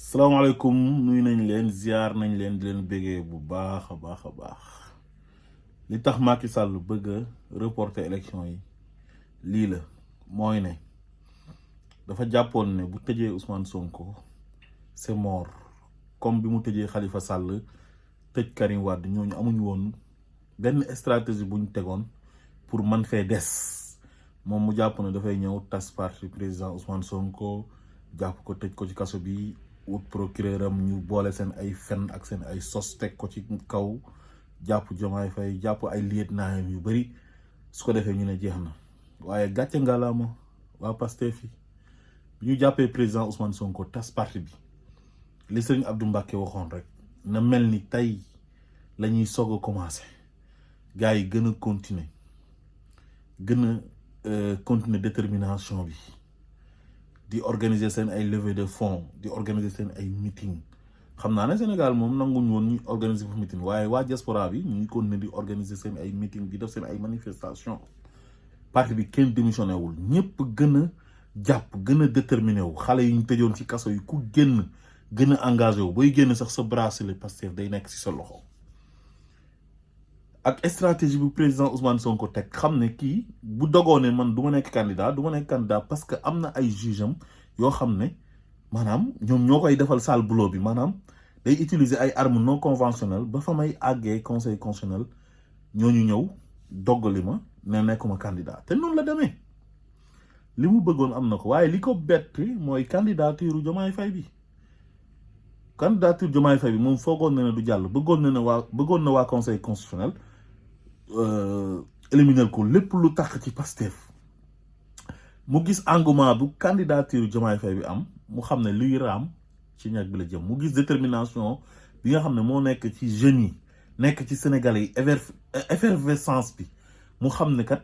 salaamaaleykum nuyu nañ leen ziar nañ leen di leen bégee bu baax a baax li tax Macky Sall bëgg a reporter élection yi lii la mooy ne dafa jàppoon ne bu tëjee Ousmane Sonko c'est mort comme bi mu tëjee Khalifa Sall tëj Karim Wade ñooñu amuñ woon benn stratégie bu ñu tegoon pour man fee des moom mu jàpp ne dafay ñëw tas parti président Ousmane Sonko jàpp ko tëj ko ci kaso bi wut procureur am ñu boole seen ay fen ak seen ay sos teg ko ci kaw jàpp Diomaye Faye jàpp ay lieutenant yu bari su ko defee ñu ne jeex na waaye gàcce ngalaama waa Pastef yi bi ñu jàppee président Ousmane Sonko tas parti bi li sëriñ Abdou Mbacké waxoon rek na mel ni tey la ñuy soog a commencé gars yi gën a continuer continuer détermination bi di organiser seen ay levée de fonds di organiser seen ay meeting xam naa ne Sénégal moom nanguñ woon ñu organiser fa meeting waaye waa diaspora bi ñu ngi continuer di organiser seen ay meeting di def seen ay manifestation parti bi kenn démissionné wul ñëpp gën a jàpp gën a déterminé wu xale yi ñu tëjoon ci kaso yi ku génn gën a engagé wu booy génn sax sa bracelet Pastef day nekk ci sa loxo ak stratégie bu président Ousmane Sonko teg xam ne kii bu dogoo ne man du ma nekk candidat parce que am na ay juge am yoo xam ne maanaam ñoom ñoo koy defal sale boulot bi maanaam day utiliser ay armes non conventionnelles ba fa may àggee conseil constitutionnel ñooñu ñëw doggali ma ne nekkuma candidat te noonu la demee li mu bëggoon am na ko waaye li ko bett mooy candidature Diomaye Faye bi moom foogoon na ne du jàll bëggoon na waa conseil constitutionnel éliminer ko lépp lu tax ci Pastef mu gis engouement bu candidature Diomaye Faye bi am mu xam ne luy raam ci ñag bi la jëm mu gis détermination bi nga xam ne moo nekk ci jeunes yi nekk ci sénégalais yi effervescence bi mu xam ne kat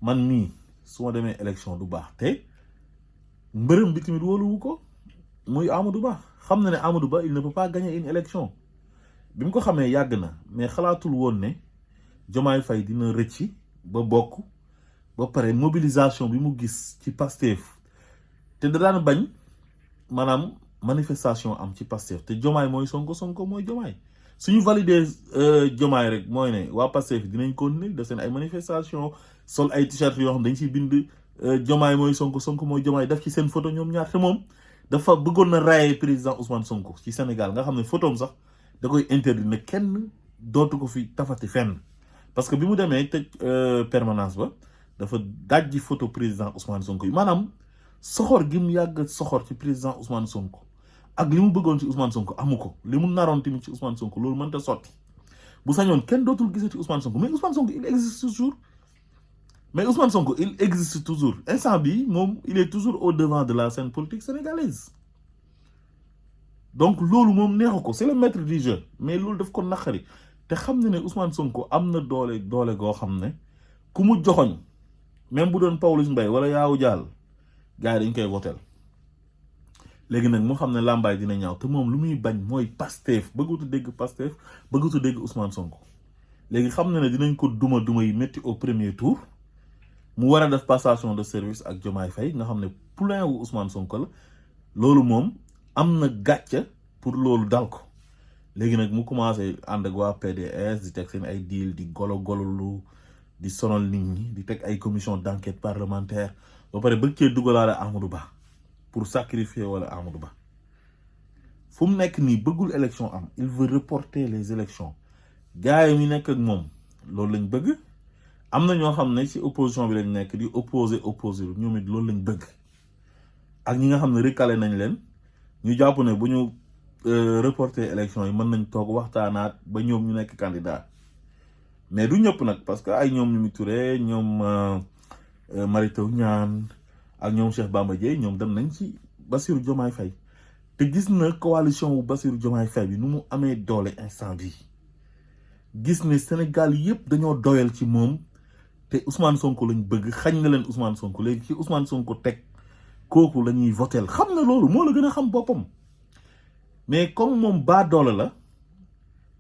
man mii su ma demee élection du baax te mbërëm bi tamit wóoluwu ko muy Amadou Ba xam na ne Amadou Ba il ne peut pas gagner une élection bi mu ko xamee yàgg na mais xalaatul woon ne Diomaye Faye dina rëcci ba bokk ba pare mobilisation bi mu gis ci Pastef te da daan bañ maanaam manifestation am ci Pastef te Diomaye mooy Sonko mooy Diomaye suñu valider Diomaye rek mooy ne waa Pastef dinañ continuer def seen ay manifestation sol ay t-shirt yoo xam dañ ciy bind Diomaye mooy Sonko mooy Diomaye def ci seen photo ñoom ñaar te moom dafa bëggoon na rayer président Ousmane Sonko ci Sénégal nga xam ne photom sax da koy interdit ne kenn dootu ko fi tafati fenn parce que bi mu demee tëj permanence ba dafa dajji photo président Ousmane Sonko yi maanaam soxor gi mu yàgg soxor ci président Ousmane Sonko ak li mu bëggoon ci Ousmane Sonko amu ko li mu naroon tamit ci Ousmane Sonko loolu mënta sotti bu sañoon kenn dootul gisati Ousmane Sonko mais Ousmane Sonko il existe toujours instant bi moom il est toujours au devant de la scène politique sénégalaise donc loolu moom neexu ko c'est le maître du jeu mais loolu daf ko naqari te xam ne Ousmane Sonko am na doole goo xam ne ku mu joxoñ même bu doon Pawlish Mbaye wala Yaawu Jaal gars yi dañ koy woteel léegi nag moo xam ne làmbaay dina ñaaw te moom lu muy bañ mooy Pastef bëggutu dégg Pastef bëggutu dégg Ousmane Sonko léegi xam ne dinañ ko duma yi métti au premier tour mu war a def passation de service ak Diomaye Faye nga xam ne poulain wu Ousmane Sonko la loolu moom am na gàcce pour loolu dal ko léegi nag mu commencé ànd ak waa PDS di teg seen ay deal di gololu di sonal nit ñi di teg ay commission d'enquête parlementaire ba pare bëgg cee dugalaale Amadou Ba pour sacrifier wala Amadou Ba fu mu nekk nii bëggul élection am il veut reporter les élections gars yi mi nekk ak moom loolu lañ bëgg am na ñoo xam ne ci opposition bi lañ nekk di opposé ñoom it loolu lañ bëgg ak ñi nga xam ne recalé nañ leen ñu jàpp ne bu ñu reporter élection yi mën nañ toog waxtaanaat ba ñoom ñu nekk candidat mais du ñëpp nag parce que ay ñoom Mimi Touré ñoom Mary Teuw Niane ak ñoom Cheikh Bamba Dièye ñoom dem nañ ci Bassirou Diomaye Faye te gis na coalition wu Bassirou Diomaye Faye bi nu mu amee doole instant bi gis ne Sénégal yëpp dañoo doyal ci moom te Ousmane Sonko lañ bëgg xañ na leen Ousmane Sonko léegi ci Ousmane Sonko teg kooku la ñuy votel xam na loolu moo la gën a xam boppam mais comme moom baa doole la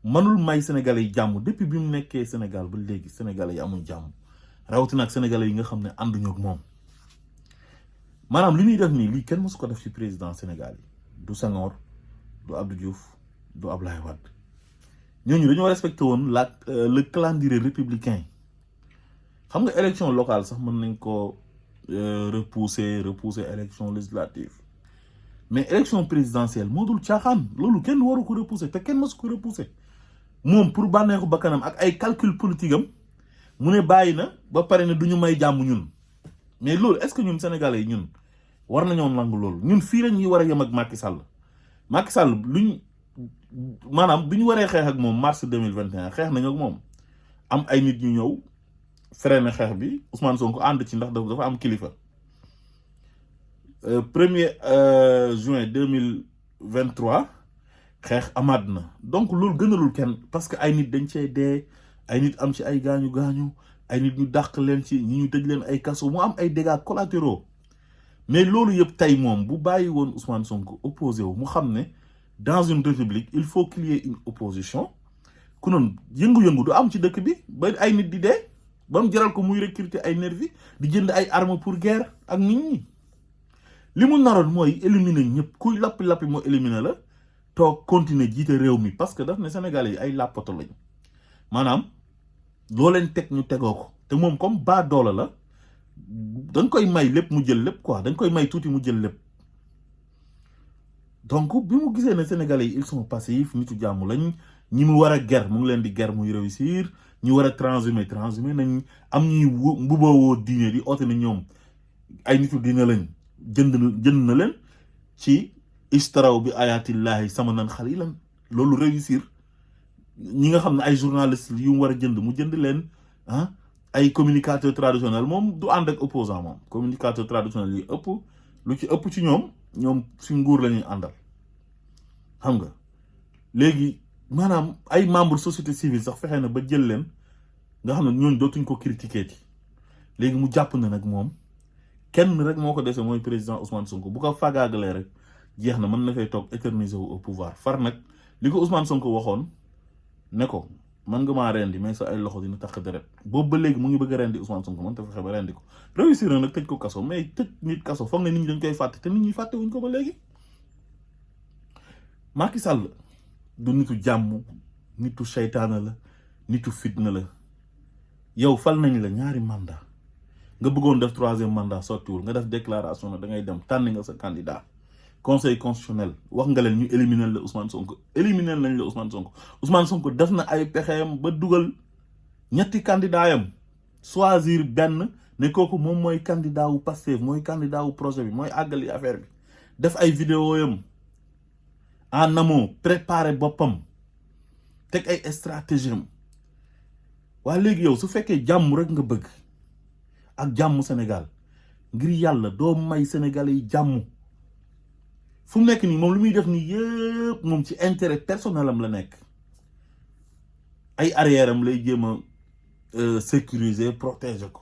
mënul may sénégalais yi jàmm depuis bi mu nekkee Sénégal ba léegi sénégalais yi amuñ jàmm rawatina ak sénégalais yi nga xam ne ànduñu ak moom maanaam li ñuy def nii lii kenn mësu ko def ci président Sénégal yi du Senghor du Abdou Diouf du Ablaye Wade ñooñu dañoo respecté woon le calendrier républicain xam nga élection locale sax mën nañ ko repousser élection législative mais élection présidentielle moo dul caaxaan loolu kenn waru ko repousser te kenn mësu ko repousser moom pour bànneexu bakkanam ak ay calcul politique am mu ne bàyyi na ba pare ne du ñu may jàmm ñun mais loolu est-ce que ñun sénégalais yi ñun war nañoo nangu loolu ñun fii lañ ñuy war a yem ak Macky Sall luñ maanaam bi ñu waree xeex ak moom mars 2021 xeex nañu ak moom am ay nit ñu ñëw freiné xeex bi Ousmane Sonko ànd ci ndax dafa am kilifa 1er juin 2023 xeex amaat na donc loolu gënalul kenn parce que ay nit dañ cee dee ay nit am ci ay gaañu ay nit ñu dàq leen ci ñi ñu tëj leen ay kaso mu am ay dégâts collatéraux mais loolu yëpp tey moom bu bàyyi woon Ousmane Sonko opposé wu mu xam ne dans une république il faut qu'il y ait une opposition ku noonu yëngu-yëngu du am ci dëkk bi ba ay nit di dee ba mu jaral ko muy recruter ay nervi di jënd ay armes pour guerre ak nit ñi li mu naroon mooy éliminer ñëpp kuy lappi moo éliminer la toog continuer jiite réew mi parce que daf ne Sénégalais yi ay làppato lañ maanaam loo leen teg ñu tegoo ko te moom comme baa doola la dañ koy may lépp mu jël lépp quoi dañ koy may tuuti mu jël lépp donc bi mu gisee ne Sénégalais yi ils sont passifs nitu jàmm lañ ñi mu war a ger mu ngi leen di ger muy réussir ñu war a transhumé nañ am ñuy mbubawoo diine di oote na ñoom ay nitu diine lañ jënd na leen ci istaraw bi ayatillahi sama nan xalilan loolu réussir ñi nga xam ne ay journalistes yu mu war a jënd mu jënd leen ay communicateur traditionnel moom du ànd ak opposant moom communicateur traditionnel yi ëpp lu ci ëpp ci ñoom si nguur la ñuy àndal xam nga léegi maanaam ay membre société civile sax fexe na ba jël leen nga xam ne ñooñu dootuñ ko critiquer ci léegi mu jàpp na nag moom kenn rek moo ko dese mooy président Ousmane Sonko bu ko fagaagalee rek jeex na mën na fay toog éterniser wu au pouvoir far nag li ko Ousmane Sonko waxoon ne ko man nga maa rendi mais sa ay loxo dina tax deret boobu ba léegi mu ngi bëgg a rendi Ousmane Sonko man te fexe ba rendi ko réussir na nag tëj ko kaso mais tëj nit kaso foog ne nit ñi dañ koy fàtte te nit ñi fàtte wuñ ko ba léegi Macky Sall du nitu jàmm nitu seytaana la nitu fitna la yow fal nañ la ñaari mandat nga bëggoon def 3e mandat sottiwul nga def déclaration na da ngay dem tànn nga sa candidat conseil constitutionnel wax nga leen ñu éliminer la Ousmane Sonko éliminer lañ la Ousmane Sonko def na ay pexeyam ba dugal ñetti candidat yam choisir benn ne kooku moom mooy candidat wu Pastef mooy candidat wu projet bi mooy àggali affaire bi def ay vidéo yam en amont préparer boppam teg ay stratégie am waa léegi yow su fekkee jàmm rek nga bëgg ak jàmm Sénégal ngir yàlla doo may Sénégalais yi jàmm fu mu nekk nii moom lu muy def nii yëpp moom ci intérêt personnel am la nekk ay arrière am lay jéem a sécuriser protéger ko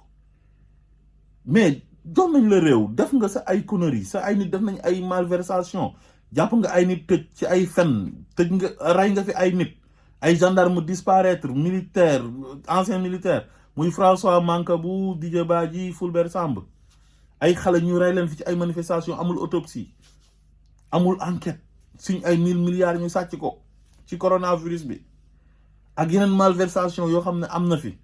mais jox nañ la réew def nga sa ay conneries sa ay nit def nañ ay malversation jàpp nga ay nit tëj ci ay fen tëj nga rey nga fi ay nit ay gendarme disparaître militaire ancien militaire muy François Mancabou Didier Badji Fulbert Sambou ay xale ñu rey leen fi ci ay manifestation amul autopsie amul enquête suñ ay 1000 milliards ñu sàcc ko ci coronavirus bi ak yeneen malversation yoo xam ne am na fi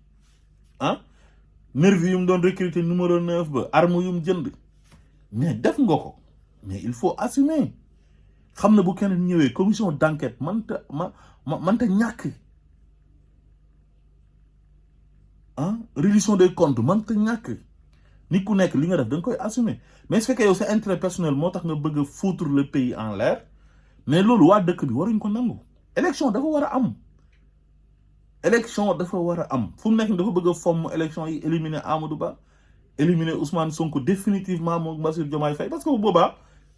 nervi yu mu doon recruter numéro 9 ba arme yu mu jënd mais def nga ko mais il faut assumer xam ne bu keneen ñëwee commission d'enquête manta ñàkk reddition des comptes manta ñàkk nit ku nekk li nga def da nga koy assumer mais su fekkee yow sa intérêt personnel moo tax nga bëgg a foutre le pays en l'air mais loolu waa dëkk bi waruñ ko nangu élection dafa war a am fu mu nekk ni dafa bëgg a fomm élection yi éliminer Amadou Ba éliminer Ousmane Sonko définitivement moom Bassirou Diomaye Faye parce que bu boobaa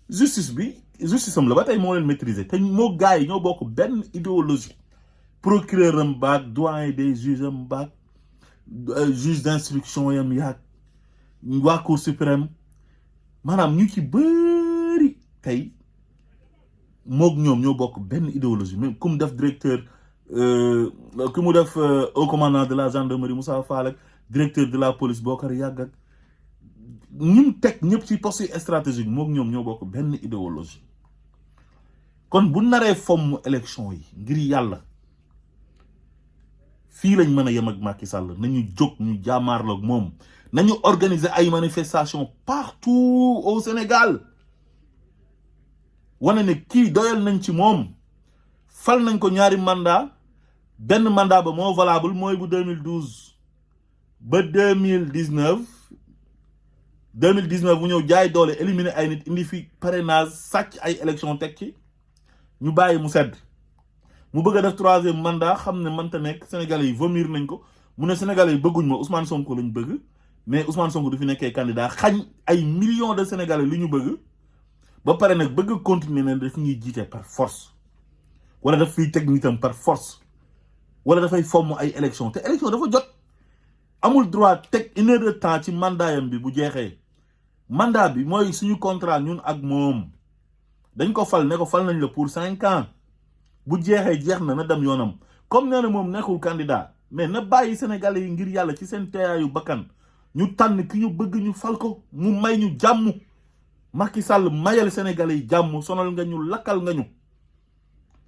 justice am la ba tey moo leen maîtriser te moo gars yi ñoo bokk benn idéologie procureur am baag doyen des juges am baag juge d'instruction yam yaag waa cour suprême maanaam ñu ci bëri tey moog ñoom ñoo bokk benn idéologie même ku mu def directeur ku mu def au commandant de la gendarmerie Moussa Fall ak directeur de la police Bokar Yàgg ak ñi mu teg ñëpp ci poste stratégique moog ñoom ñoo bokk benn idéologie kon bu naree fomm élection yi ngir yàlla fii lañ mën a yem ak Macky Sall nañu jóg ñu jaamaarloog moom nañu organiser ay manifestations partout au Sénégal wane ne kii doyal nañ ci moom fal nañ ko ñaari mandat benn mandat ba moo valable mooy bu 2012 ba 2019 bu ñëw jaay doole éliminer ay nit indi fi parrainage sàcc ay élection teg ci ñu bàyyi mu sedd mu bëgg a def 3e mandat xam ne mënta nekk Sénégalais yi vomir nañ ko mu ne Sénégalais yi bëgguñ ma Ousmane Sonko lañ bëgg mais Ousmane Sonko du fi nekkee candidat xañ ay millions de Sénégalais li ñu bëgg ba pare nag bëgg continuer ne daf ñuy jiite par force wala daf fiy teg nitam par force wala dafay fomm ay élection te élection dafa jot amul droit teg 1 heure de temps ci mandat yam bi bu jeexee mandat bi mooy suñu contrat ñun ak moom dañ ko fal ne ko fal nañ la pour 5 ans bu jeexee jeex na dem yoonam comme nee na moom nekkul candidat mais na bàyyi Sénégalais yi ngir yàlla ci seen teeyaayu bakkan ñu tànn ki ñu bëgg ñu fal ko mu may ñu jàmm Macky Sall mayal Sénégalais yi jàmm sonal nga ñu lakkal nga ñu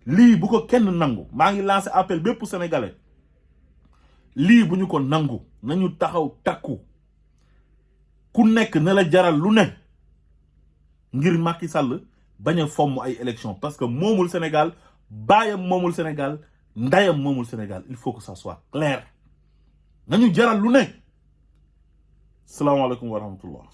lii bu ko kenn nangu maa ngi lancé appel bépp Sénégalais lii bu ñu ko nangu nañu taxaw takku ku nekk na la jaral lu ne ngir Macky Sall bañ a fomm ay élection parce que moomul Sénégal baayam moomul Sénégal ndayam moomul Sénégal il faut que ça soit clair nañu jaral lu ne salaamaaleykum wa rahmatullah